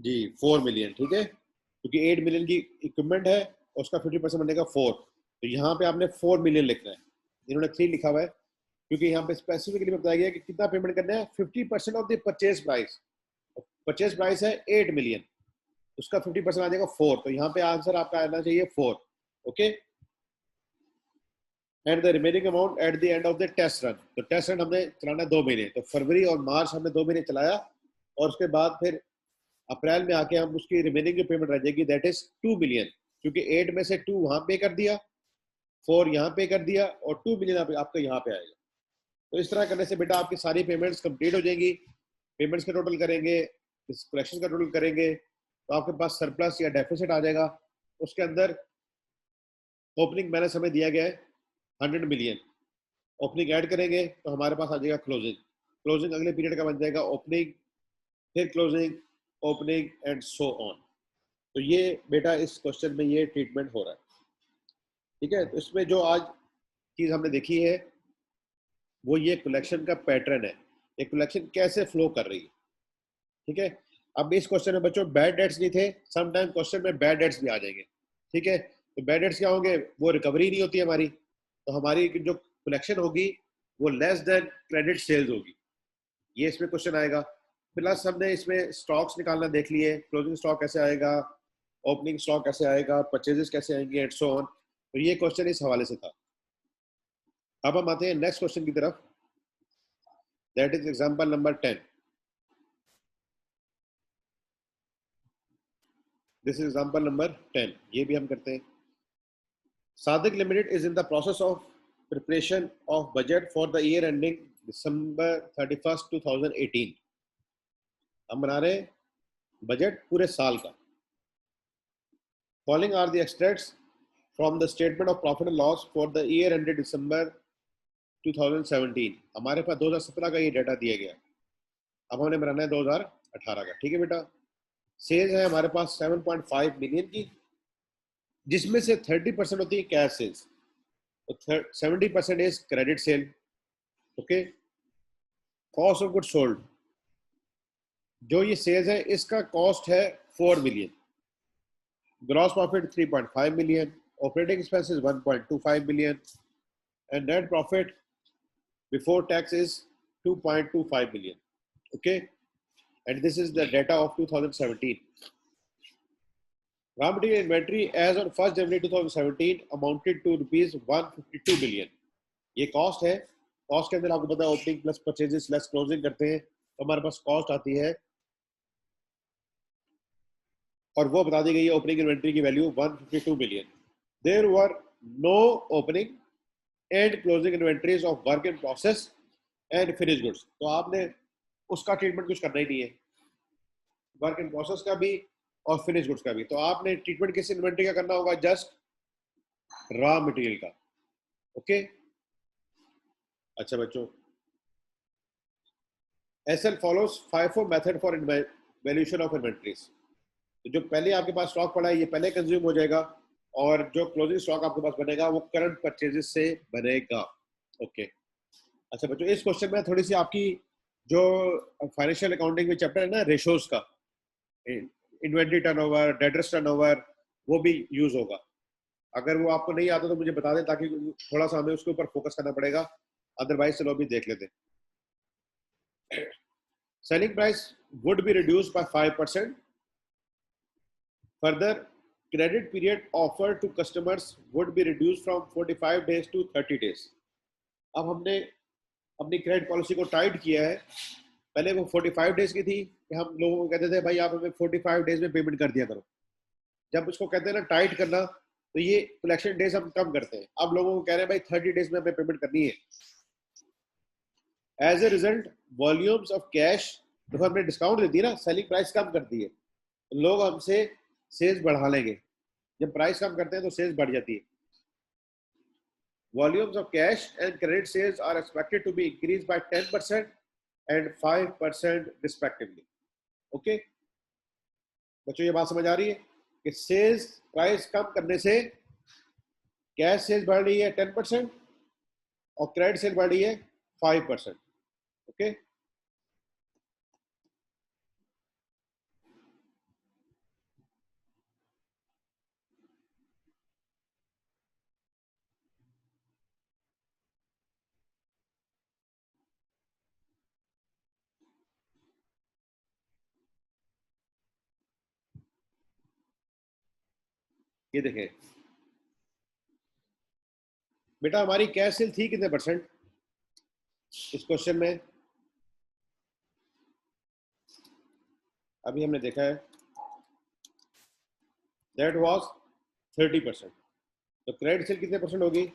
जी 4 million, ठीक है, क्योंकि 8 मिलियन की इक्विपमेंट है और उसका 50% बनेगा 4, तो यहाँ पे आपने 4 मिलियन लिखना है। इन्होंने 3 लिखा हुआ है क्योंकि यहाँ पे स्पेसिफिकली बताया गया कि कितना पेमेंट करना है, 50% of the purchase price. Purchase price है 8 मिलियन, उसका 50% आ जाएगा 4, तो यहाँ पे आंसर आपका आना चाहिए 4। Okay, and the remaining amount at the end of the test run. तो टेस्ट रन हमने चलाना 2 महीने, तो फरवरी और मार्च हमने 2 महीने चलाया और उसके बाद फिर अप्रैल में आके हम उसकी रिमेनिंग की पेमेंट रह जाएगी, दैट इज 2 मिलियन, क्योंकि 8 में से 2 वहां पे कर दिया, 4 यहाँ पे कर दिया और 2 मिलियन आपका यहाँ पे आएगा। तो इस तरह करने से बेटा आपकी सारी पेमेंट्स कंप्लीट हो जाएंगी। पेमेंट्स का टोटल करेंगे, कलेक्शन का टोटल करेंगे, तो आपके पास सरप्लस या डेफिसिट आ जाएगा। उसके अंदर ओपनिंग बैलेंस हमें दिया गया है 100 मिलियन, ओपनिंग ऐड करेंगे तो हमारे पास आ जाएगा क्लोजिंग। क्लोजिंग अगले पीरियड का बन जाएगा ओपनिंग, फिर closing, opening and so on. तो ये बेटा इस क्वेश्चन में ये ट्रीटमेंट हो रहा है, ठीक है। तो इसमें जो आज चीज हमने देखी है वो ये कलेक्शन का पैटर्न है, ये कलेक्शन कैसे फ्लो कर रही है, ठीक है। अब इस क्वेश्चन में बच्चों बैड डेट्स नहीं थे, समटाइम क्वेश्चन में बैड डेट्स भी आ जाएंगे, ठीक है। तो बैड डेट्स क्या होंगे, वो रिकवरी नहीं होती हमारी, तो हमारी जो कलेक्शन होगी वो लेस देन क्रेडिट सेल्स होगी, ये इसमें क्वेश्चन आएगा। प्लस हमने इसमें स्टॉक्स निकालना देख लिए, क्लोजिंग स्टॉक कैसे आएगा, ओपनिंग स्टॉक कैसे आएगा, परचेजेस कैसे आएंगे एंड सो ऑन। तो ये क्वेश्चन इस हवाले से था। अब हम आते हैं नेक्स्ट क्वेश्चन की तरफ, that is example number 10। This is example number 10, ये भी हम करते हैं। Sadiq limited is in the process of preparation of budget for the year ending December 31, 2018। हम बना रहे हैं बजट पूरे साल का। Following are the extracts from the statement of profit and loss for the year ended December 2017। हमारे पास 2017 का ये डाटा दिया गया, अब हमने बनाना है 2018 का, ठीक है बेटा। सेल्स है हमारे पास 7.5 मिलियन की, जिसमें से 30% होती है कैश सेल्स, तो 70% is credit sale. Okay, cost of good sold, जो ये सेल्स है इसका कॉस्ट है 4 million, gross profit 3.5 million, operating expenses 1.25 million and net profit before tax is 2.25 million. Okay, and this is the data of 2017. Raw material inventory as on 1st January 2017 amounted to rupees 152 billion। ये cost है, cost के अंदर आपको पता है opening plus purchases less closing करते हैं, तो हमारे पास कॉस्ट आती है और वो बता दी गई है ओपनिंग इन्वेंट्री की value 152 billion. There were no opening and closing inventories of work in process and finish goods, तो आपने उसका ट्रीटमेंट कुछ करना ही नहीं है, वर्क इन प्रोसेस का भी और फिनिश गुड्स का भी। तो आपने ट्रीटमेंट किस इन्वेंट्री का करना होगा, जस्ट रॉ मटेरियल का। ओके, अच्छा बच्चों, SL follows FIFO method for valuation of inventories. तो जो पहले आपके पास स्टॉक पड़ा है ये पहले कंज्यूम हो जाएगा और जो क्लोजिंग स्टॉक आपके पास बनेगा वो करंट परचेजेस से बनेगा। ओके, अच्छा बच्चों, इस क्वेश्चन में थोड़ी सी आपकी जो फाइनेंशियल अकाउंटिंग में चैप्टर है ना रेशोज का, इन्वेंट्री टर्नओवर, डेटर्स टर्नओवर, वो भी यूज होगा। अगर वो आपको नहीं आता तो मुझे बता दें, ताकि थोड़ा सा हमें उसके ऊपर फोकस करना पड़ेगा, अदरवाइज चलो अभी देख लेते हैं। Selling price would be reduced by 5%। Further credit period offer to customers would be reduced from 45 days to 30 days. अब हमने अपनी क्रेडिट पॉलिसी को टाइट किया है, पहले वो 45 डेज की थी कि हम लोगों को कहते थे भाई आप हमें 45 डेज में पेमेंट कर दिया करो। जब उसको कहते हैं ना टाइट करना, तो ये कलेक्शन डेज हम कम करते हैं। अब लोगों को कह रहे हैं भाई 30 डेज में हमें पेमेंट करनी है। As a result volumes of cash, तो हमने डिस्काउंट दे दिया ना, सेलिंग प्राइस कम कर दी है, तो लोग हमसे सेल्स बढ़ा लेंगे। जब प्राइस कम करते हैं तो सेल्स बढ़ जाती है। Volumes of cash and credit sales are expected to be increased by 10% and 5% respectively. Okay? बच्चों ये बात समझ आ रही है कि सेल्स प्राइस कम करने से कैश सेल्स बढ़ रही है 10% और क्रेडिट सेल बढ़ रही है 5%। ओके, ये देखें बेटा, हमारी कैश सेल थी कितने परसेंट इस क्वेश्चन में? अभी हमने देखा है दैट वाज 30%। तो क्रेडिट सेल कितने परसेंट होगी?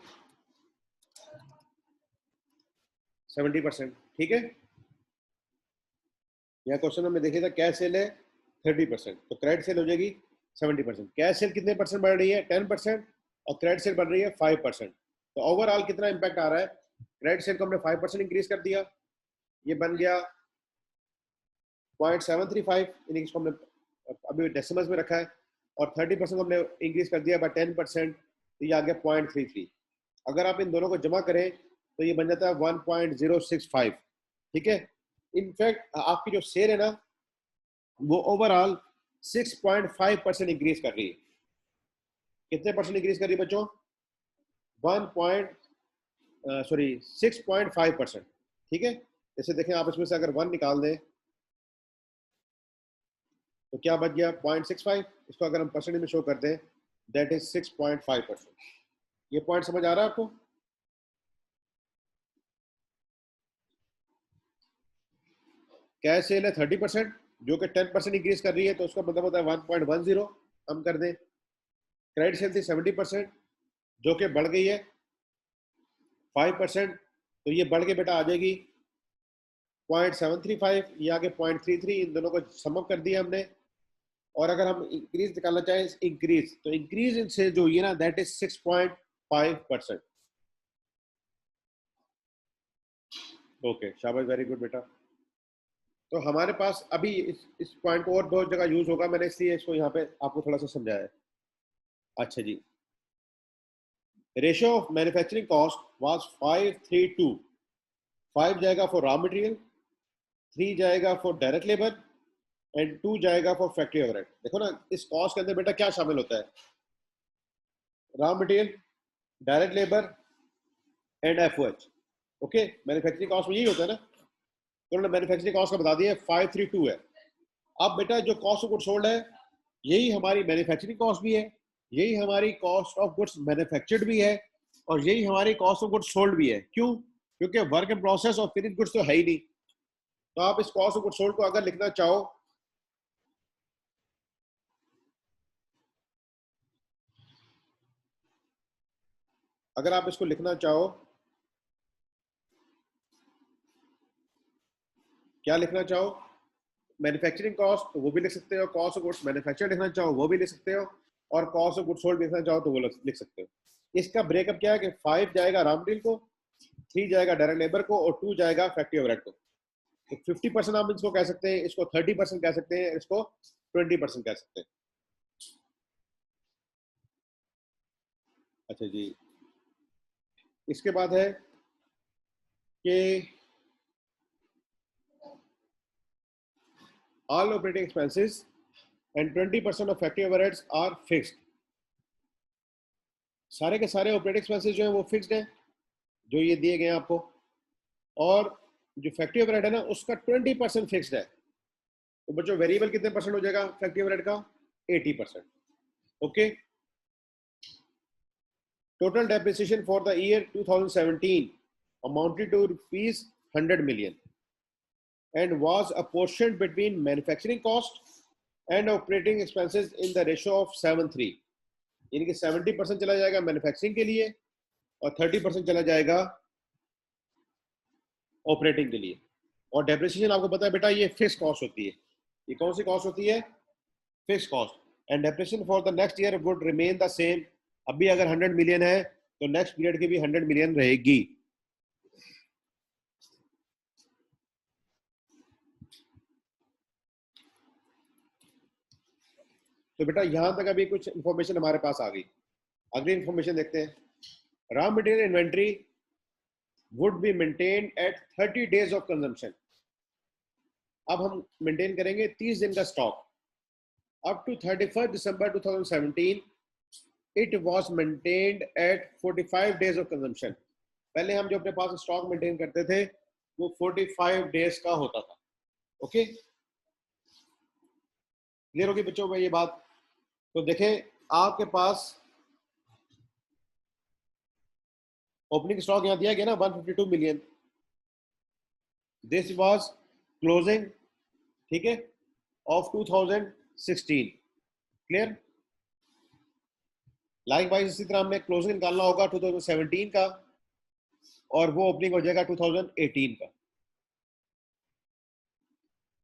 70%। ठीक है, यह क्वेश्चन हमने देखा था कैश सेल है 30%, तो क्रेडिट सेल हो जाएगी 70%। कैश सेल कितने परसेंट बढ़ रही है? 10%, और क्रेडिट सेल बढ़ रही है 5%। तो ओवरऑल कितना इंपैक्ट आ रहा है? क्रेडिट सेल को हमने 5% इंक्रीज कर दिया, ये बन गया 0.735, यानी इसको हमने अभी डेसिमल्स में रखा है, और 30% हमने इंक्रीज कर दिया बाय 10%, तो ये आ गया 0.33। अगर आप इन दोनों को जमा करें तो ये बन जाता है 1.065। ठीक है, इनफैक्ट आपकी जो सेल है ना वो ओवरऑल 6.5% इंक्रीज कर रही है। कितने परसेंट इंक्रीज कर रही है बच्चों? 6.5%। ठीक है, जैसे देखें आप इसमें से अगर 1 निकाल दें तो क्या बच गया? 0.65। इसको अगर हम परसेंटेज में शो करते हैं दैट इज 6.5%। ये पॉइंट समझ आ रहा है आपको? कैश सेल है 30% जो कि 10% इंक्रीज कर रही है, तो उसका मतलब होता है 1.10 हम कर दें। क्रेडिट सेल थी 70% जो कि बढ़ गई है 5%, तो ये बढ़ के बेटा आ जाएगी 0.735, ये आगे 0.33। इन दोनों को समअप कर दिया हमने। और अगर हम इंक्रीज निकालना चाहें इंक्रीज, तो इंक्रीज से जो ये ना दैट इज 6.5%। ओके, शाबाश, वेरी गुड बेटा। तो हमारे पास अभी इस पॉइंट को और बहुत जगह यूज होगा, मैंने इसलिए इसको यहाँ पे आपको थोड़ा सा समझाया है। अच्छा जी, ratio of manufacturing cost was 5:3:2। 5 जाएगा फॉर रॉ मटेरियल, 3 जाएगा फॉर डायरेक्ट लेबर, एंड 2 जाएगा फॉर फैक्ट्री ओवरहेड। देखो ना इस कॉस्ट के अंदर बेटा क्या शामिल होता है? Raw material, direct labour and FOH. Okay, manufacturing cost में यही होता है ना, तो उन्होंने मैन्युफैक्चरिंग कॉस्ट का बता दिया 532 है। अब बेटा जो कॉस्ट ऑफ गुड्स सोल्ड है यही हमारी मैन्युफैक्चरिंग कॉस्ट भी है, यही हमारी कॉस्ट ऑफ गुड्स मैन्युफैक्चर्ड भी है, और यही हमारी कॉस्ट ऑफ गुड्स सोल्ड भी है। क्यों? क्योंकि वर्क इन प्रोसेस और फिनिश्ड गुड्स तो है ही नहीं। तो आप इस कॉस्ट ऑफ गुड्स सोल्ड को अगर लिखना चाहो, अगर आप इसको लिखना चाहो, क्या लिखना चाहो? मैन्युफैक्चरिंग कॉस्ट तो वो भी लिख सकते हो, कॉस्ट ऑफ गुड्स मैन्युफैक्चर लिखना चाहो वो भी लिख सकते हो, और कॉस्ट ऑफ गुड्स सोल्ड लिखना चाहो तो वो लिख सकते हो। इसका ब्रेकअप क्या है कि 5 जाएगा रॉ मटेरियल को, 3 जाएगा डायरेक्ट लेबर को, और 2 जाएगा फैक्ट्री ओवरहेड को। तो 50% आप इसको कह सकते हैं, इसको 30% कह सकते हैं, इसको 20% कह सकते हैं। अच्छा जी, इसके बाद है कि all operating expenses and 20% of factory overheads are fixed। सारे के सारे ऑपरेटिंग एक्सपेंसेस जो है वो फिक्स्ड है, जो ये दिए गए हैं आपको, और जो फैक्ट्री ओवरहेड है ना उसका 20% फिक्स्ड है। तो बच्चों वेरिएबल कितने परसेंट हो जाएगा फैक्ट्री ओवरहेड का? 80%। Okay, total depreciation for the year 2017 amounted to rupees 100 million and was apportioned between manufacturing cost and operating expenses in the ratio of 7:3। यानी कि 70% चला जाएगा मैन्युफैक्चरिंग के लिए और 30% चला जाएगा ऑपरेटिंग के लिए। और डेप्रिसिएशन आपको पता है बेटा ये फिक्स कॉस्ट होती है। ये कौन सी कॉस्ट होती है? Fix cost. And depreciation for the next year would remain the same. अभी अगर 100 मिलियन है तो नेक्स्ट पीरियड की भी 100 मिलियन रहेगी। तो बेटा यहां तक अभी कुछ इंफॉर्मेशन हमारे पास आ गई। अगली इंफॉर्मेशन देखते हैं। Raw material inventory would be maintain at 30 days of consumption. अब हम मेंटेन करेंगे 30 दिन का stock. Up to 31 December 2017 it was maintained at 45 days of consumption. पहले हम जो अपने पास स्टॉक मेंटेन करते थे वो 45 डेज का होता था। ओके, क्लियर होगी बच्चों में ये बात? तो देखें आपके पास ओपनिंग स्टॉक यहां दिया गया ना 152 मिलियन, दिस वाज क्लोजिंग, ठीक है, ऑफ 2016, क्लियर। लाइक वाइज इसी तरह हमें क्लोजिंग निकालना होगा 2017 का, और वो ओपनिंग हो जाएगा 2018 का।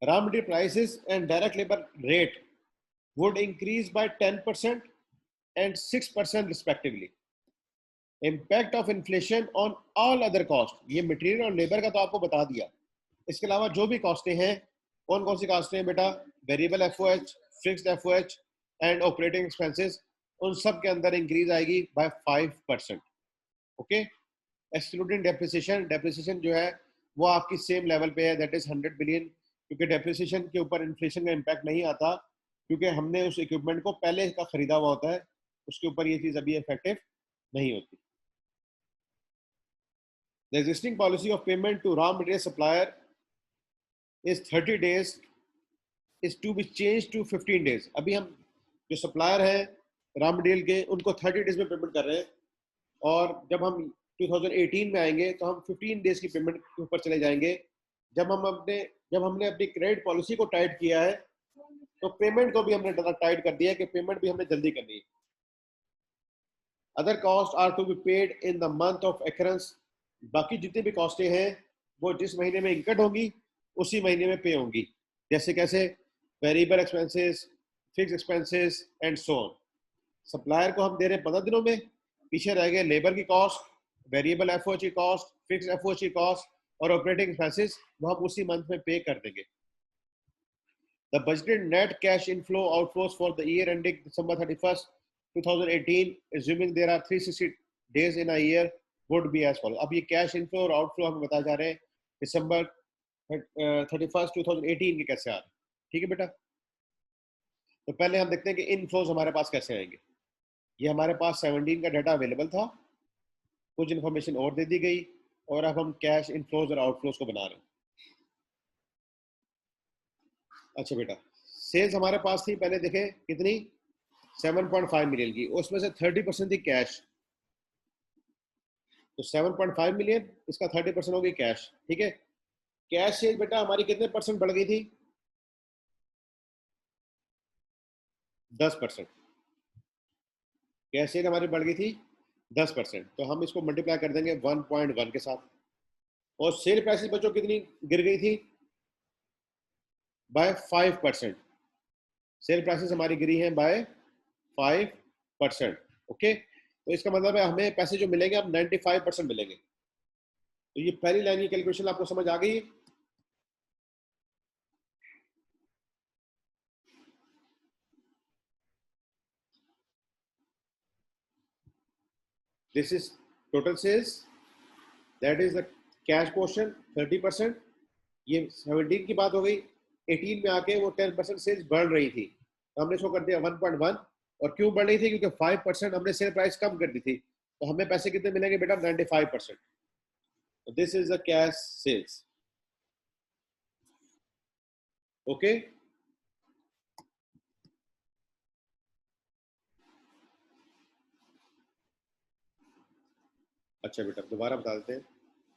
Raw material prices and direct labour rate would increase by 10% and 6% respectively. Impact of inflation on all other cost, ये मटेरियल और लेबर का तो आपको बता दिया। इसके अलावा जो भी कॉस्टें हैं, कौन कौन सी कॉस्टें हैं बेटा? Variable FOH, fixed FOH and operating expenses, उन सब के अंदर इंक्रीज आएगी by 5%। Okay, excluding depreciation, depreciation जो है वो आपकी सेम लेवल पे है, दैट इज 100 बिलियन, क्योंकि डेप्रिसिएशन के ऊपर इन्फ्लेशन का इम्पैक्ट नहीं आता, क्योंकि हमने उस इक्विपमेंट को पहले का खरीदा हुआ होता है, उसके ऊपर ये चीज अभी इफेक्टिव नहीं होती। The existing policy of payment to raw material supplier is 30 days is to be changed to 15 days. अभी हम जो सप्लायर है रॉ मटेरियल के, उनको 30 डेज में पेमेंट कर रहे हैं, और जब हम 2018 में आएंगे तो हम 15 डेज की पेमेंट के ऊपर चले जाएंगे। जब हमने अपनी क्रेडिट पॉलिसी को टाइट किया है, तो पेमेंट को भी हमने टाइट कर दिया है कि पेमेंट भी हमने जल्दी करनी है। Other cost are to be paid in the month of एक्रेंस, बाकी जितनी भी कॉस्टें हैं वो जिस महीने में इनकट होंगी उसी महीने में पे होंगी। जैसे कैसे? Variable expenses, fix expenses and so on. Supplier को हम दे रहे हैं 15 दिनों में, पीछे रह गए लेबर की कॉस्ट, वेरिएबल एफओएच की कॉस्ट, फिक्स एफओएच की कॉस्ट और ऑपरेटिंग एक्सपेंसेस, वो हम उसी मंथ में पे कर देंगे। The budgeted net cash inflow outflows for the year ending December 31st, 2018, assuming there are 360 days in a year, would be as follows. अब ये कैश इनफ्लो और आउटफ्लो हमें बताया जा रहे हैं दिसंबर 31st 2018 के कैसे आ रहे हैं, ठीक है बेटा। तो पहले हम देखते हैं कि इनफ्लोज हमारे पास कैसे आएंगे। ये हमारे पास 17 का डाटा अवेलेबल था, कुछ इन्फॉर्मेशन और दे दी गई, और अब हम कैश इनफ्लोज और आउटफ्लोज को बना रहे हैं। अच्छा बेटा, सेल्स हमारे पास थी पहले देखें कितनी, 7.5 मिलियन की, उसमें से 30% थी कैश, तो 7.5 मिलियन, इसका 30% होगी कैश, ठीक है। कैश सेल बेटा हमारी कितने परसेंट बढ़ गई थी? 10%। कैश सेल हमारी बढ़ गई थी 10%, तो हम इसको मल्टीप्लाई कर देंगे 1.1 के साथ। और सेल प्राइसेस बच्चों कितनी गिर गई थी? बाय 5%। सेल प्राइसेस हमारी गिरी हैं बाय 5%। ओके, तो इसका मतलब है हमें पैसे जो मिलेंगे अब 95% मिलेंगे। तो ये पहली लाइन की कैलकुलेशन आपको समझ आ गई? This is total sales, that is the cash portion 30%। ये 17 की बात हो गई, 18 में आके वो 10% सेल्स बढ़ रही थी, तो हमने इसको कर दिया 1.1। और क्यों बढ़ रही थी? क्योंकि 5% हमने सेल प्राइस कम कर दी थी, तो हमें पैसे कितने मिलेंगे बेटा? 95%। तो this is the cash sales. Okay, अच्छा बेटा दोबारा बता देते हैं।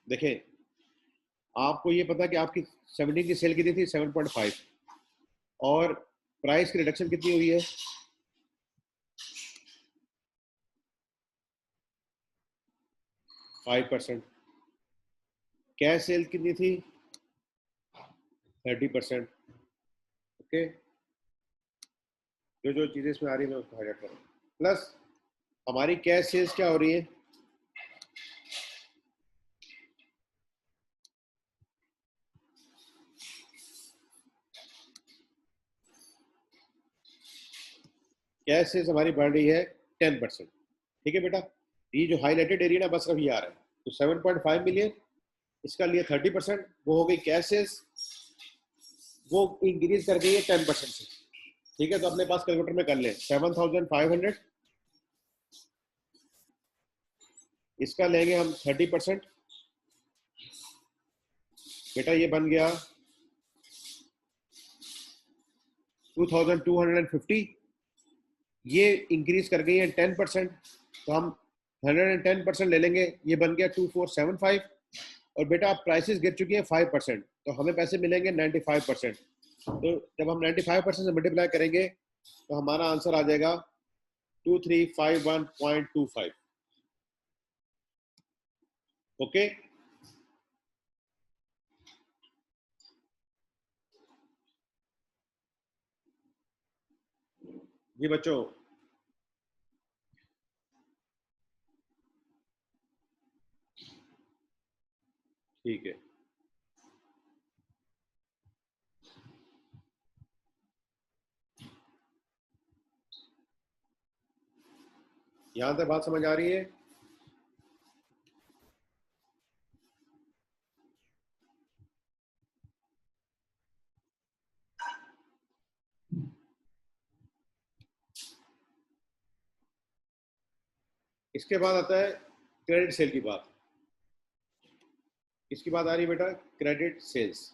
देखें, आपको ये पता कि आपकी 17 की सेल कितनी थी? 7.5, और प्राइस की रिडक्शन कितनी हुई है? 5%। कैश सेल कितनी थी? 30%। ओके, जो जो चीजें इसमें आ रही है मैं उसको हाईलाइट करूँ। प्लस हमारी कैश सेल्स क्या हो रही है? कैश सेल्स हमारी बढ़ रही है 10%, ठीक है बेटा। ये जो हाईलाइटेड एरिया ना बस अभी आ रहा है, तो 7.5 मिलियन, इसका लिए 30%, वो हो गई कैश सेल्स, वो इंक्रीज कर गई है 10% से, ठीक है। तो अपने पास कैलकुलेटर में कर ले, 7,500, इसका लेंगे हम 30%, बेटा ये बन गया 2,250, ये इंक्रीज कर गई है 10%, तो हम 110% ले लेंगे, ये बन गया 2475। और बेटा आप प्राइसेस गिर चुकी हैं 5%, तो हमें पैसे मिलेंगे 95%। तो जब हम 95% से मल्टीप्लाई करेंगे तो हमारा आंसर आ जाएगा 2351.25। ओके, जी बच्चों। ठीक है, यहां तक बात समझ आ रही है? इसके बाद आता है क्रेडिट सेल की बात। इसकी बात आ रही है बेटा, क्रेडिट सेल्स।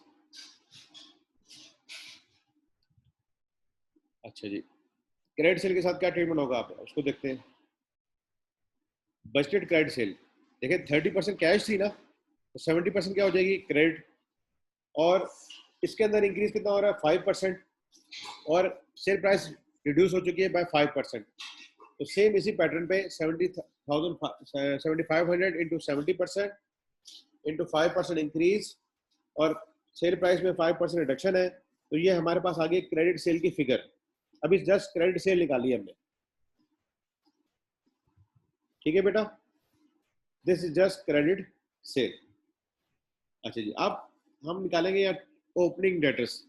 अच्छा जी, क्रेडिट सेल के साथ क्या ट्रीटमेंट होगा आप उसको देखते हैं। बजटेड क्रेडिट सेल, देखिए 30% कैश थी ना, तो 70% क्या हो जाएगी क्रेडिट। और इसके अंदर इंक्रीज कितना हो रहा है 5%, और सेल प्राइस रिड्यूस हो चुकी है बाय 5%। तो सेम इसी पैटर्न पे 7500 इंटू 70% इंटू 5% इंक्रीज, और सेल प्राइस में 5% रिडक्शन है, तो ये हमारे पास आ गई क्रेडिट सेल की फिगर। अभी जस्ट क्रेडिट सेल निकाली है हमने। ठीक है बेटा, this is just credit sale. अच्छा जी, अब हम निकालेंगे यार ओपनिंग डेटर्स।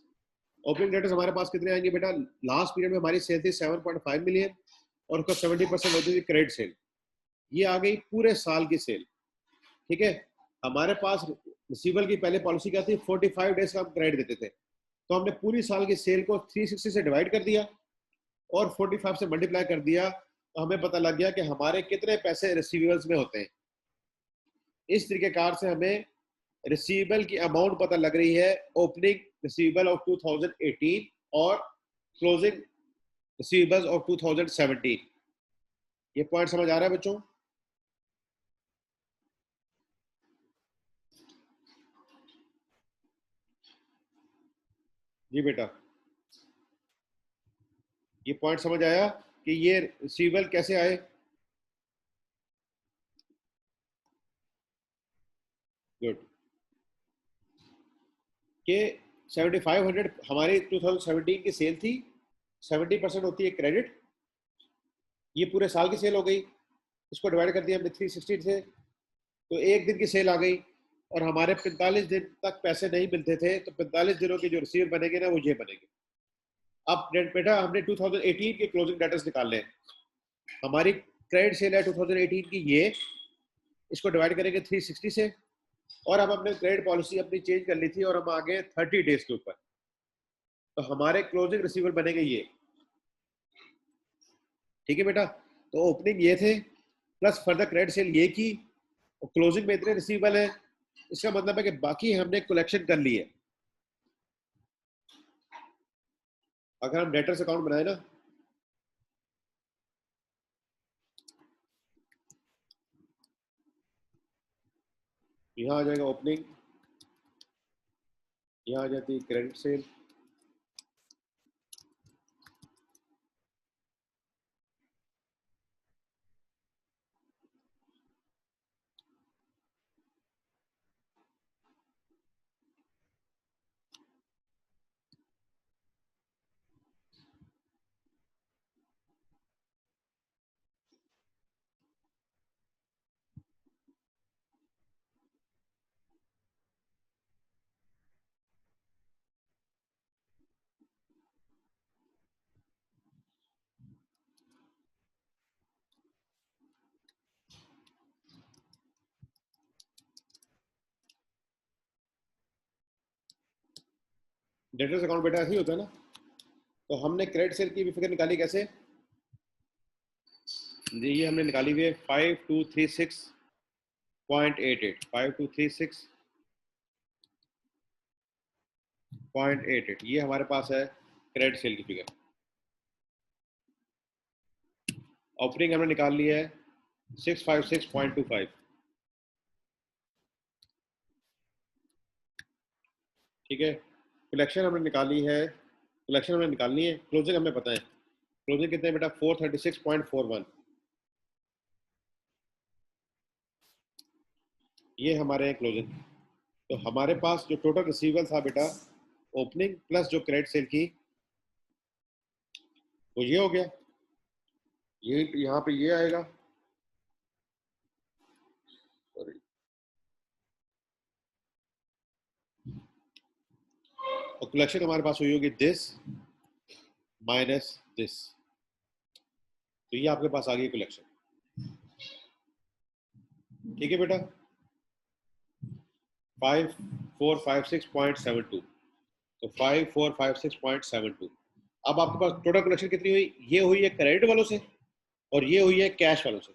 ओपनिंग डेटर्स हमारे पास कितने आएंगे बेटा? लास्ट पीरियड में हमारी सेल थी 7.5 मिलियन, और उसका 70% होती थी क्रेडिट सेल। ये आ गई पूरे साल की सेल। ठीक है, हमारे पास रिसीवल की पहले पॉलिसी क्या थी, 45 डेज का हम क्रेडिट देते थे। तो हमने पूरी साल की सेल को 360 से डिवाइड कर दिया और 45 से मल्टीप्लाई कर दिया, तो हमें पता लग गया कि हमारे कितने पैसे रिसीवेबल्स में होते हैं। इस तरीके कार से हमें रिसीवेबल की अमाउंट पता लग रही है, ओपनिंग रिसीवेबल ऑफ 2018 और क्लोजिंग रिसीवेबल्स ऑफ 2017। ये पॉइंट समझ आ रहा है बच्चों? जी बेटा, ये पॉइंट समझ आया कि ये रिसीवेबल कैसे आए? गुड। कि 7500 हमारी 2017 की सेल थी, 70% होती है क्रेडिट, ये पूरे साल की सेल हो गई। इसको डिवाइड कर दिया हमने 360 से, तो एक दिन की सेल आ गई, और हमारे 45 दिन तक पैसे नहीं मिलते थे, तो 45 दिनों के जो रिसीव बनेंगे ना वो ये बनेंगे। अब बेटा हमने 2018 के क्लोजिंग डेटर्स निकालने हैं। हमारी क्रेडिट सेल है 2018 की, ये इसको डिवाइड करेंगे 360 से, और अब हमने क्रेडिट पॉलिसी अपनी चेंज कर ली थी और हम आ गए 30 डेज के ऊपर, तो हमारे क्लोजिंग रिसीवर बनेंगे ये। ठीक है बेटा, तो ओपनिंग ये थे, प्लस फर्दर क्रेडिट सेल ये की, और क्लोजिंग में इतने रिसीवेबल है। इसका मतलब है कि बाकी हमने कलेक्शन कर ली है। अगर हम डेटर्स अकाउंट बनाए ना, यहाँ आ जाएगा ओपनिंग, यहाँ आ जाती है क्रेडिट सेल, डेटर्स अकाउंट बेटा ऐसे ही होता है ना। तो हमने क्रेडिट सेल की भी फिगर निकाली कैसे जी? ये हमने निकाली हुई है 5236.88, 5236.88, ये हमारे पास है क्रेडिट सेल की फिगर। ओपनिंग हमने निकाल लिया है 656.25, ठीक है। कलेक्शन हमने निकाली है, कलेक्शन हमने निकालनी है, क्लोजिंग हमें पता है, क्लोजिंग कितने बेटा 436.41, ये हमारे क्लोजिंग। तो हमारे पास जो टोटल रिसीवेबल था बेटा ओपनिंग प्लस जो क्रेडिट सेल की, वो ये हो गया, ये यहाँ पे ये आएगा, और कलेक्शन हमारे पास हुई होगी दिस माइनस दिस, तो ये आपके पास आ गई कलेक्शन, ठीक है बेटा। 5456.72, तो 5456.72। अब आपके पास टोटल कलेक्शन कितनी हुई, ये हुई है क्रेडिट वालों से और ये हुई है कैश वालों से,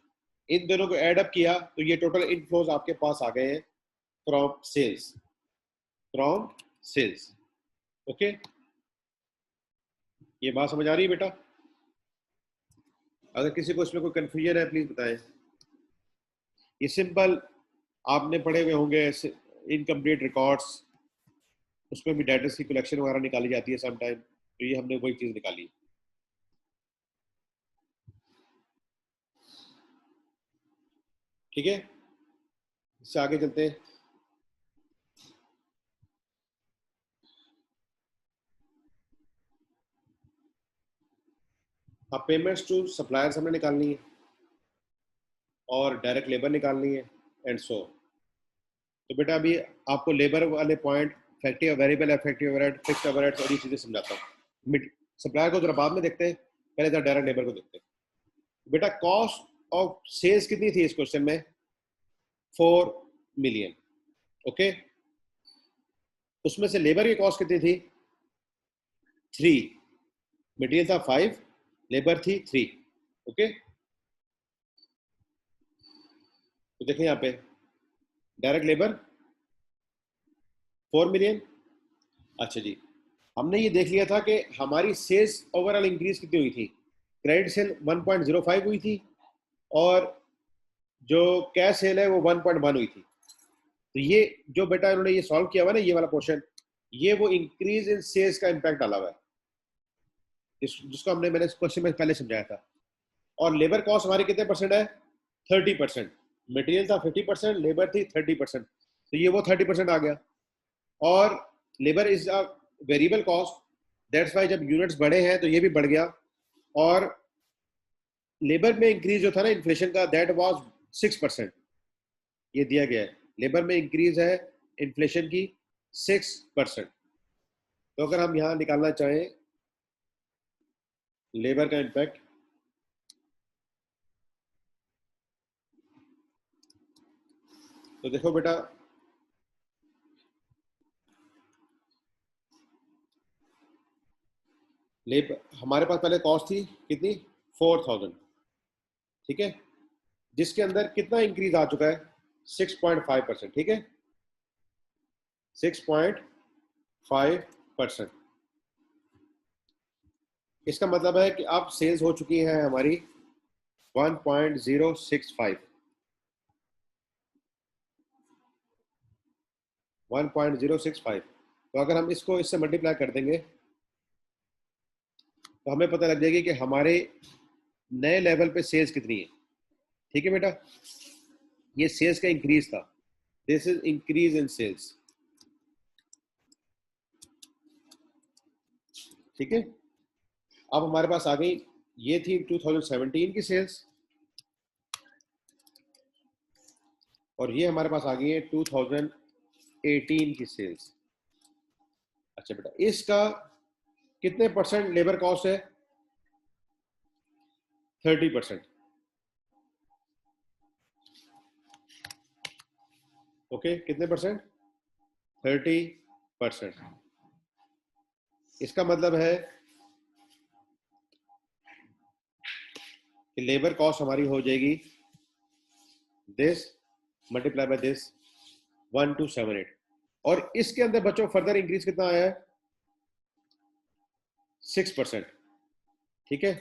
इन दोनों को ऐड अप किया तो ये टोटल इनफ्लोज आपके पास आ गए हैं from sales, from sales, okay. ये बात समझ आ रही है बेटा? अगर किसी को इसमें कोई कंफ्यूजन है प्लीज बताएं। ये सिंपल आपने पढ़े हुए होंगे इनकम्प्लीट रिकॉर्ड्स, उसमें भी डेटर्स की कलेक्शन वगैरह निकाली जाती है सम टाइम, तो ये हमने वही चीज निकाली। ठीक है, इससे आगे चलते हैं। अब पेमेंट्स टू सप्लायर्स हमने निकालनी है और डायरेक्ट लेबर निकालनी है एंड सो। तो बेटा अभी आपको लेबर वाले पॉइंट, फैक्टिव variable effective overhead, fixed overheads और ये चीजें समझाता हूँ। सप्लायर को जरा बाद में देखते हैं, पहले जरा डायरेक्ट लेबर को देखते हैं। बेटा कॉस्ट ऑफ सेल्स कितनी थी इस क्वेश्चन में, 4 मिलियन, ओके। उसमें से लेबर की कॉस्ट कितनी थी, 3, मटेरियल था 5, लेबर थी 3, ओके। तो देखें यहाँ पे डायरेक्ट लेबर 4 मिलियन। अच्छा जी, हमने ये देख लिया था कि हमारी सेल्स ओवरऑल इंक्रीज कितनी हुई थी, क्रेडिट सेल 1.05 हुई थी और जो कैश सेल है वो 1.1 हुई थी। तो ये जो बेटा इन्होंने ये सॉल्व किया हुआ ना, ये वाला पोर्शन, ये वो इंक्रीज इन सेल्स का इंपैक्ट डाला हुआ है, जिसको मैंने इस क्वेश्चन में पहले समझाया था। और लेबर कॉस्ट हमारी कितने परसेंट है, 30%। मटेरियल था 50%, लेबर थी 30%, तो ये वो 30% आ गया। और labour is a variable cost, that's why जब यूनिट्स बढ़े हैं तो ये भी बढ़ गया। और लेबर में इंक्रीज जो था ना इन्फ्लेशन का, दैट वाज 6%, ये दिया गया है। लेबर में इंक्रीज है इन्फ्लेशन की 6%। तो अगर हम यहां निकालना चाहें लेबर का इम्पैक्ट, तो देखो बेटा लेबर हमारे पास पहले कॉस्ट थी कितनी, 4000, ठीक है, जिसके अंदर कितना इंक्रीज आ चुका है, 6.5%, ठीक है, 6.5%। इसका मतलब है कि अब सेल्स हो चुकी है हमारी 1.065, 1.065। तो अगर हम इसको इससे मल्टीप्लाई कर देंगे तो हमें पता लग जाएगी कि हमारे नए लेवल पे सेल्स कितनी है, ठीक है बेटा। ये सेल्स का इंक्रीज था, this is increase in sales, ठीक है। अब हमारे पास आ गई, ये थी 2017 की सेल्स और ये हमारे पास आ गई है 2018 की सेल्स। अच्छा बेटा, इसका कितने परसेंट लेबर कॉस्ट है, 30%, ओके। कितने परसेंट, 30%। इसका मतलब है कि लेबर कॉस्ट हमारी हो जाएगी दिस मल्टीप्लाई बाय दिस 1278। और इसके अंदर बच्चों फर्दर इंक्रीज कितना आया है, 6%, ठीक है।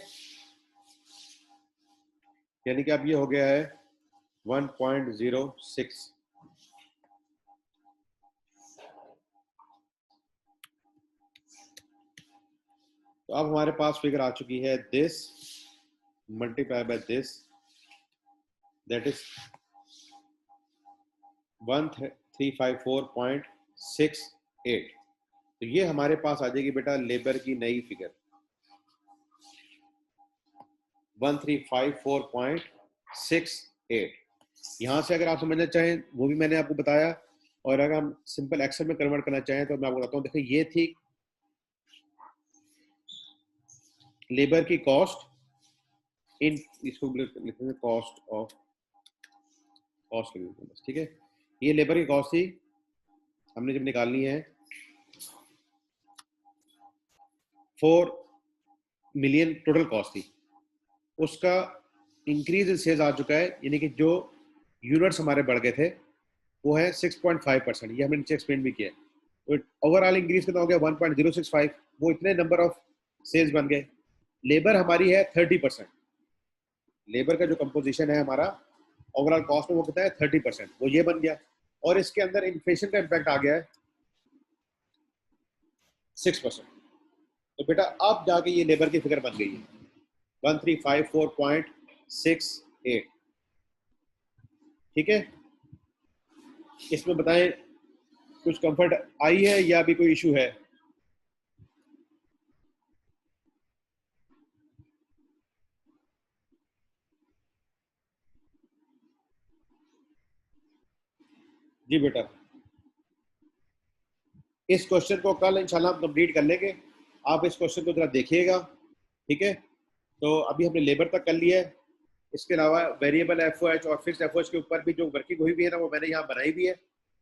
यानी कि अब ये हो गया है 1.06। तो अब हमारे पास फिगर आ चुकी है this multiply by this, that is 1354.68। तो ये हमारे पास आ जाएगी बेटा लेबर की नई फिगर 1354.68। यहां से अगर आप समझना चाहें वो भी मैंने आपको बताया, और अगर हम सिंपल एक्सेल में कन्वर्ट करना चाहें तो मैं आपको बताता हूँ। देखिए ये थी लेबर की कॉस्ट इन, इसको लिखेंगे कॉस्ट ऑफ, कॉस्ट बस, ठीक है। ये लेबर की कॉस्ट थी, हमने जब निकालनी है 4 मिलियन टोटल कॉस्ट थी, उसका इंक्रीज इन सेल्स आ चुका है, यानी कि जो यूनिट्स हमारे बढ़ गए थे वो है 6.5%। ये हमने नीचे एक्सप्लेन भी किया है। तो ओवरऑल इंक्रीज कितना हो गया 1.065, वो इतने नंबर ऑफ सेल्स बन गए। लेबर हमारी है 30%, लेबर का जो कंपोजिशन है हमारा ओवरऑल कॉस्ट में वो कितना है 30%, वो ये बन गया। और इसके अंदर इन्फ्लेशन का इम्पैक्ट आ गया है 6%। तो बेटा अब जाके ये लेबर की फिगर बन गई है 1354.68। ठीक है, इसमें बताएं कुछ कंफर्ट आई है या अभी कोई इशू है? जी बेटा, इस क्वेश्चन को कल इंशाल्लाह हम कंप्लीट कर लेंगे। आप इस क्वेश्चन को जरा देखिएगा, ठीक है। तो अभी हमने लेबर तक कर लिया है, इसके अलावा वेरिएबल एफओएच और फिक्स्ड एफओएच के ऊपर भी जो वर्किंग हुई भी है ना, वो मैंने यहाँ बनाई भी है,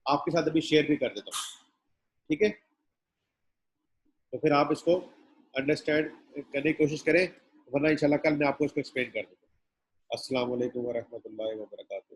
आपके साथ अभी शेयर भी कर देता हूँ, ठीक है। तो फिर आप इसको अंडरस्टैंड करने की कोशिश करें, वरना इंशाल्लाह कल मैं आपको इसको एक्सप्लेन कर दूँगा। अस्सलाम वालेकुम व रहमतुल्लाहि व बरकातहू।